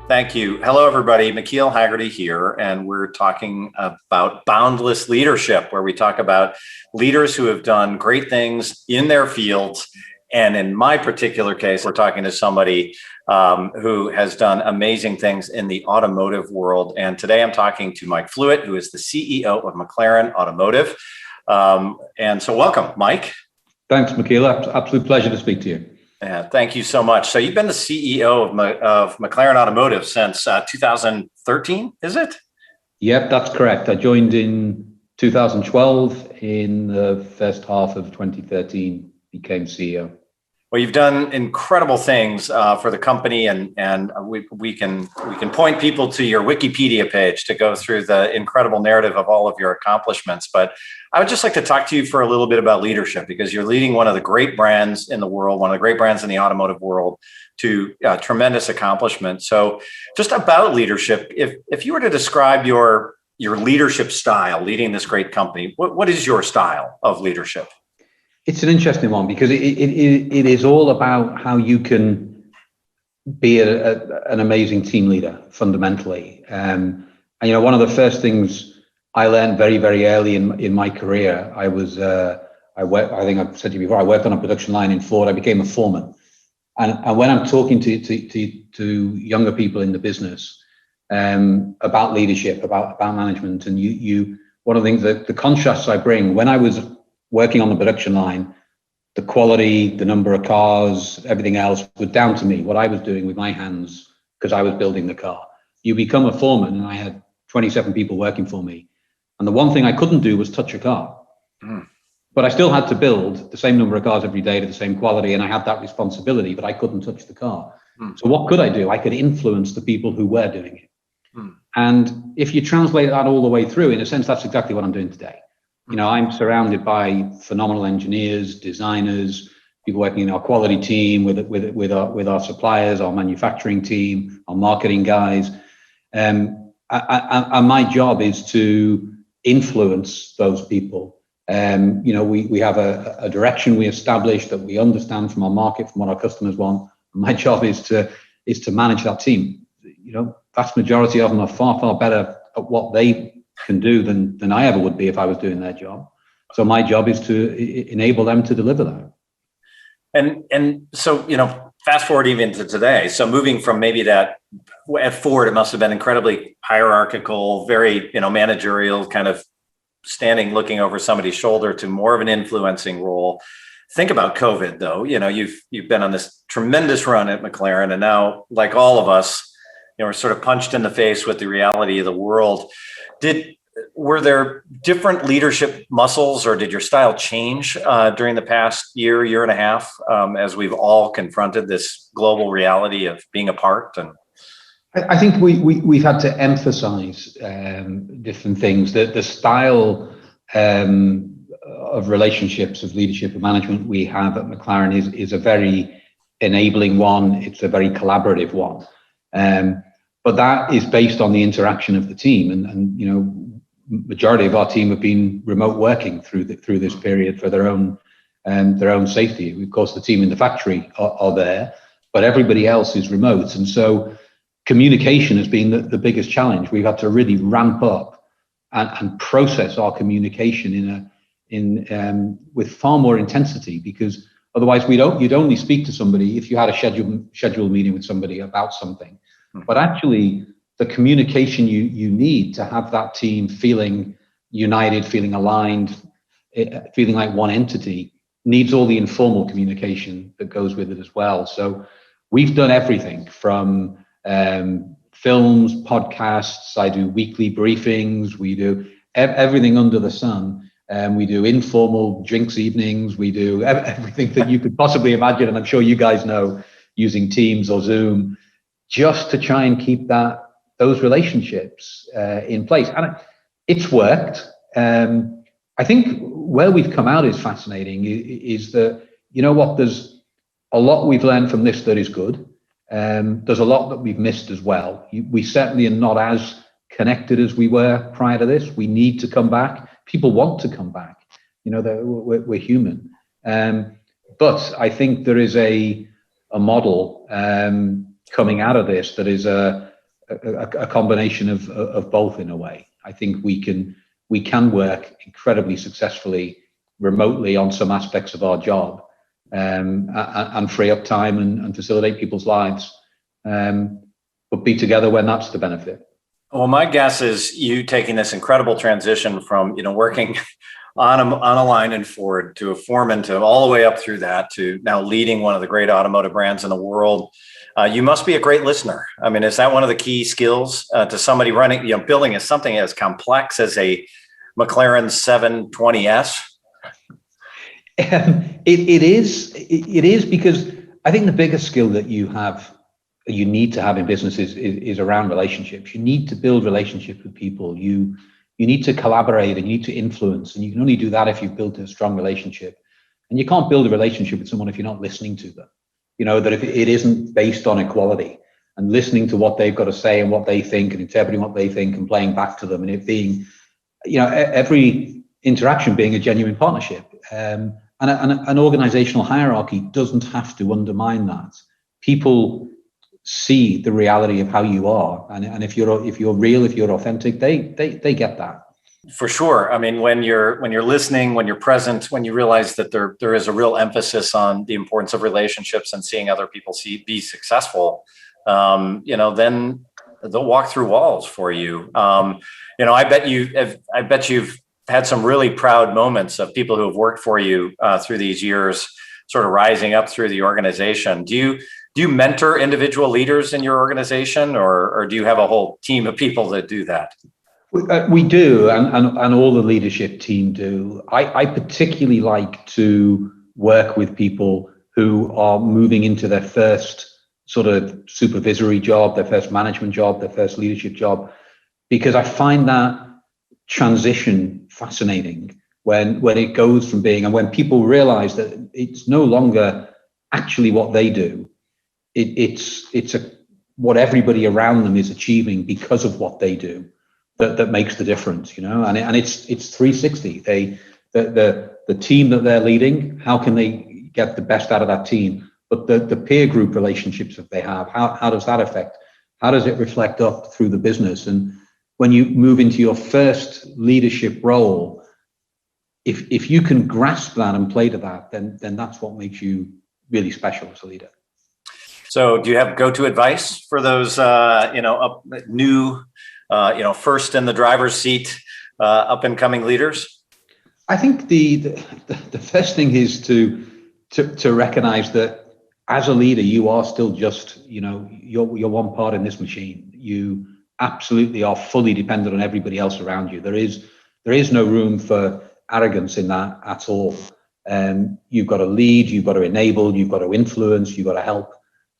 Thank you. Hello, everybody. McKeel Hagerty here, and we're talking about Boundless Leadership, where we talk about leaders who have done great things in their fields. And in my particular case, we're talking to somebody who has done amazing things in the automotive world. And today I'm talking to Mike Flewitt, who is the CEO of McLaren Automotive. And so welcome, Mike. Thanks, McKeel. Absolute pleasure to speak to you. Thank you so much. So you've been the CEO of McLaren Automotive since 2013, is it? Yep, that's correct. I joined in 2012. In the first half of 2013, became CEO. Well, you've done incredible things for the company, and we can point people to your Wikipedia page to go through the incredible narrative of all of your accomplishments. But I would just like to talk to you for a little bit about leadership, because you're leading one of the great brands in the world, one of the great brands in the automotive world, to tremendous accomplishment. So, just about leadership, if you were to describe your leadership style, leading this great company, what is your style of leadership? It's an interesting one because it is all about how you can be an amazing team leader fundamentally. And one of the first things I learned very, very early in my career, I think I've said to you before, I worked on a production line in Ford. I became a foreman. And when I'm talking to younger people in the business about leadership, about management, and one of the things that the contrasts I bring, when I was working on the production line, the quality, the number of cars, everything else was down to me, what I was doing with my hands, because I was building the car. You become a foreman, and I had 27 people working for me. And the one thing I couldn't do was touch a car. But I still had to build the same number of cars every day to the same quality, and I had that responsibility, but I couldn't touch the car. So what could I do? I could influence the people who were doing it. And if you translate that all the way through, in a sense, that's exactly what I'm doing today. I'm surrounded by phenomenal engineers, designers, people working in our quality team, with our suppliers, our manufacturing team, our marketing guys. And my job is to influence those people. We have a direction we establish that we understand from our market, from what our customers want. My job is to manage that team. Vast majority of them are far, far better at what they can do than I ever would be if I was doing their job. So my job is to enable them to deliver that. And so, fast forward even to today. So moving from maybe that at Ford, it must have been incredibly hierarchical, very, managerial, kind of standing, looking over somebody's shoulder, to more of an influencing role. Think about COVID though. You've been on this tremendous run at McLaren, and now, like all of us, we're sort of punched in the face with the reality of the world. Were there different leadership muscles, or did your style change during the past year and a half, as we've all confronted this global reality of being apart? And I think we've had to emphasize different things. The style of relationships, of leadership and management we have at McLaren is a very enabling one. It's a very collaborative one. But that is based on the interaction of the team, and majority of our team have been remote working through this period for their own safety. Of course, the team in the factory are there, but everybody else is remote, and so communication has been the biggest challenge. We've had to really ramp up and process our communication with far more intensity, because otherwise you'd only speak to somebody if you had a scheduled meeting with somebody about something. But actually, the communication you need to have that team feeling united, feeling aligned, feeling like one entity, needs all the informal communication that goes with it as well. So we've done everything from films, podcasts. I do weekly briefings. We do everything under the sun. We do informal drinks evenings. We do everything that you could possibly imagine, and I'm sure you guys know, using Teams or Zoom, just to try and keep those relationships in place. And it's worked. I think where we've come out is fascinating, is that, there's a lot we've learned from this that is good. There's a lot that we've missed as well. We certainly are not as connected as we were prior to this. We need to come back. People want to come back. We're human. But I think there is a model coming out of this that is a a combination of both in a way. I think we can work incredibly successfully remotely on some aspects of our job, and free up time and facilitate people's lives, but be together when that's the benefit. Well, my guess is you taking this incredible transition from, working on a line in Ford to a foreman to all the way up through that to now leading one of the great automotive brands in the world. You must be a great listener. I mean, is that one of the key skills to somebody running, building something as complex as a McLaren 720S? It is because I think the biggest skill that you need to have in business is around relationships. You need to build relationships with people. You need to collaborate and you need to influence, and you can only do that if you've built a strong relationship. And you can't build a relationship with someone if you're not listening to them. That if it isn't based on equality and listening to what they've got to say and what they think and interpreting what they think and playing back to them, and it being, every interaction being a genuine partnership. And an organizational hierarchy doesn't have to undermine that. People see the reality of how you are, and if you're real, if you're authentic, they get that. For sure. I mean, when you're listening, when you're present, when you realize that there is a real emphasis on the importance of relationships and seeing other people be successful, then they'll walk through walls for you. I bet you've had some really proud moments of people who have worked for you through these years, sort of rising up through the organization. Do you mentor individual leaders in your organization, or do you have a whole team of people that do that? We do, and all the leadership team do. I particularly like to work with people who are moving into their first sort of supervisory job, their first management job, their first leadership job, because I find that transition fascinating when it goes from being, and when people realize that it's no longer actually what they do, it's what everybody around them is achieving because of what they do that makes the difference, and it's 360. The team that they're leading, how can they get the best out of that team? But the peer group relationships that they have, how does that affect? How does it reflect up through the business? And when you move into your first leadership role, if you can grasp that and play to that, then that's what makes you really special as a leader. So do you have go-to advice for those, new, first in the driver's seat, up and coming leaders? I think the first thing is to recognize that as a leader, you are still just, you're one part in this machine. You absolutely are fully dependent on everybody else around you. There is no room for arrogance in that at all. You've got to lead, you've got to enable, you've got to influence, you've got to help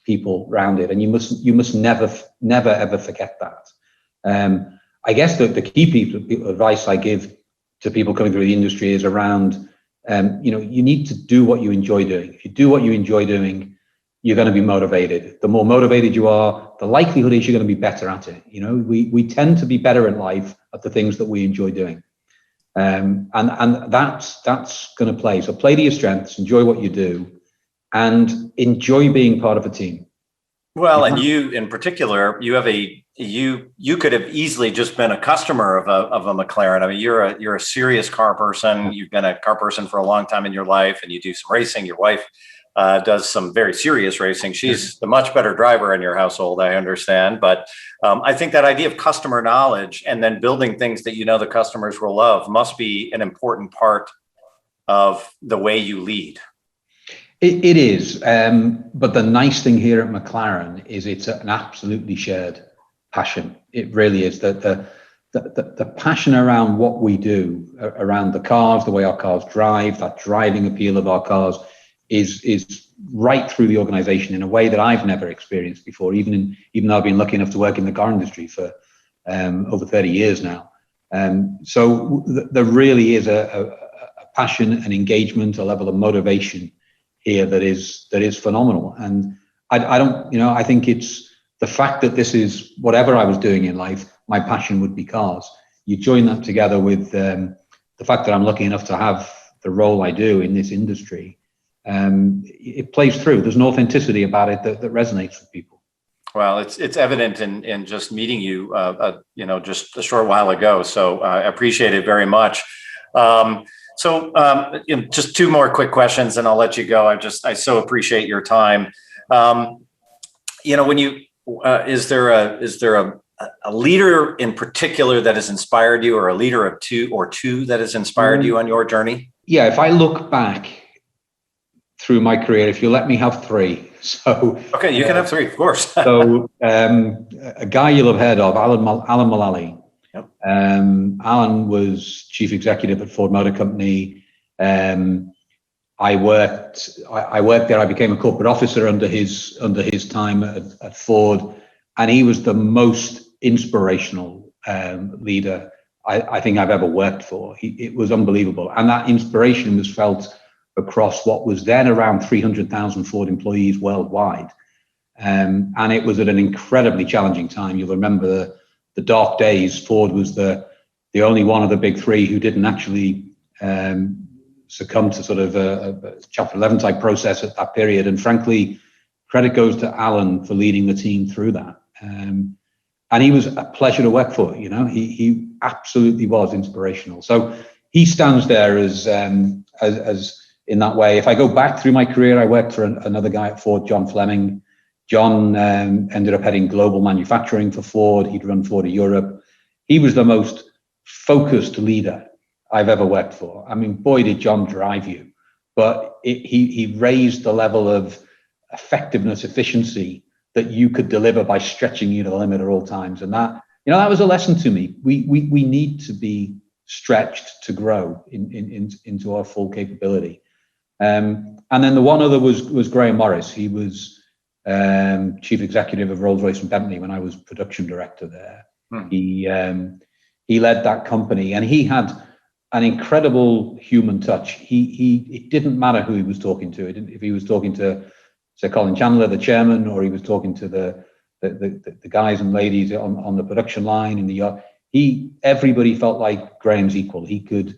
people around it, and you must never ever forget that. I guess the key people advice I give to people coming through the industry is around, you need to do what you enjoy doing. If you do what you enjoy doing, you're going to be motivated. The more motivated you are, the likelihood is you're going to be better at it. We tend to be better in life at the things that we enjoy doing, and that's going to play. So play to your strengths, enjoy what you do, and enjoy being part of a team. Well, and you in particular, you have you could have easily just been a customer of a McLaren. I mean, you're a serious car person. You've been a car person for a long time in your life, and you do some racing. Your wife does some very serious racing. She's the much better driver in your household, I understand. But I think that idea of customer knowledge and then building things that the customers will love must be an important part of the way you lead. It is, but the nice thing here at McLaren is it's an absolutely shared passion. It really is. The passion around what we do, around the cars, the way our cars drive, that driving appeal of our cars is right through the organization in a way that I've never experienced before, even though I've been lucky enough to work in the car industry for over 30 years now. So there really is a passion, an engagement, a level of motivation here that is phenomenal. And I think it's the fact that this is whatever I was doing in life, my passion would be cars. You join that together with the fact that I'm lucky enough to have the role I do in this industry. It plays through. There's an authenticity about it that resonates with people. Well, it's evident in just meeting you, just a short while ago. So I appreciate it very much. Just two more quick questions, and I'll let you go. I so appreciate your time. When you is there a leader in particular that has inspired you, or a leader of two that has inspired you on your journey? Yeah, if I look back through my career, if you let me have three. So okay, you can have three, of course. So a guy you'll have heard of, Alan Mullally. Yep. Alan was chief executive at Ford Motor Company. I worked there. I became a corporate officer under his time at Ford, and he was the most inspirational leader I think I've ever worked for. It was unbelievable, and that inspiration was felt across what was then around 300,000 Ford employees worldwide. And it was at an incredibly challenging time. You'll remember the dark days. Ford was the only one of the big three who didn't actually succumb to sort of a Chapter 11 type process at that period. And frankly, credit goes to Alan for leading the team through that. And he was a pleasure to work for. He absolutely was inspirational. So he stands there as in that way. If I go back through my career, I worked for another guy at Ford, John Fleming. John ended up heading global manufacturing for Ford. He'd run Ford of Europe. He was the most focused leader I've ever worked for. I mean, boy, did John drive you. But he raised the level of effectiveness, efficiency that you could deliver by stretching you to the limit at all times. And that was a lesson to me. We need to be stretched to grow into our full capability. And then the one other was Graham Morris. He was chief executive of Rolls-Royce and Bentley when I was production director there. He led that company, and he had an incredible human touch. It didn't matter who he was talking to. If he was talking to Sir Colin Chandler, the chairman, or he was talking to the guys and ladies on the production line in the yard, everybody felt like Graham's equal. He could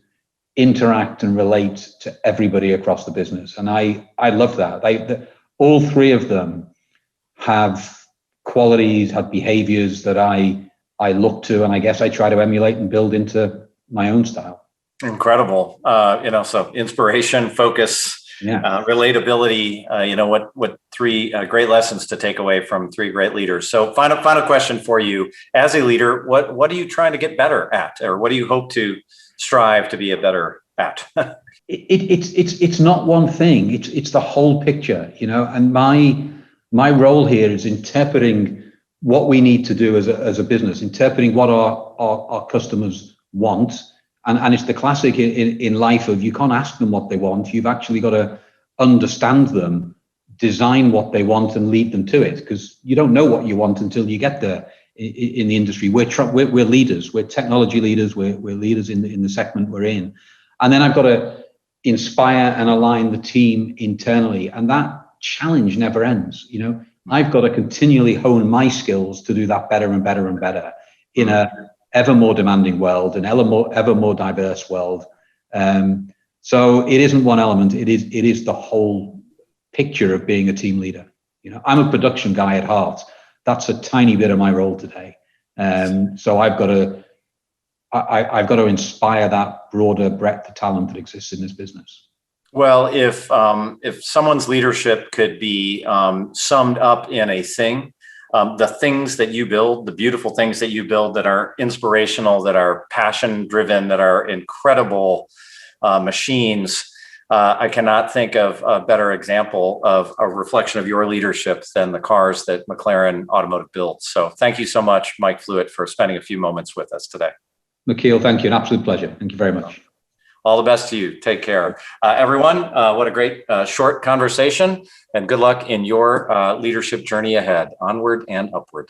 interact and relate to everybody across the business. And I love that. All three of them have qualities, have behaviors that I look to, and I guess I try to emulate and build into my own style. Incredible. So inspiration, focus, relatability, what three great lessons to take away from three great leaders. So final question for you. As a leader, what are you trying to get better at, or what do you hope to strive to be a better at? It's not one thing. It's the whole picture, and my role here is interpreting what we need to do as a business, interpreting what our customers want. And it's the classic in life of, you can't ask them what they want. You've actually got to understand them, design what they want, and lead them to it, because you don't know what you want until you get there. In the industry, we're leaders. We're technology leaders. We're leaders in the segment we're in. And then I've got to inspire and align the team internally, and that challenge never ends. I've got to continually hone my skills to do that better and better and better in a ever more demanding world, an ever more diverse world. So it isn't one element. It is the whole picture of being a team leader. I'm a production guy at heart. That's a tiny bit of my role today. So I've got to inspire that broader breadth of talent that exists in this business. Well, if someone's leadership could be summed up in a thing, the things that you build, the beautiful things that you build that are inspirational, that are passion driven, that are incredible machines, I cannot think of a better example of a reflection of your leadership than the cars that McLaren Automotive builds. So thank you so much, Mike Flewitt, for spending a few moments with us today. McKeel, thank you. An absolute pleasure. Thank you very much. All the best to you. Take care. Everyone, what a great short conversation, and good luck in your leadership journey ahead. Onward and upward.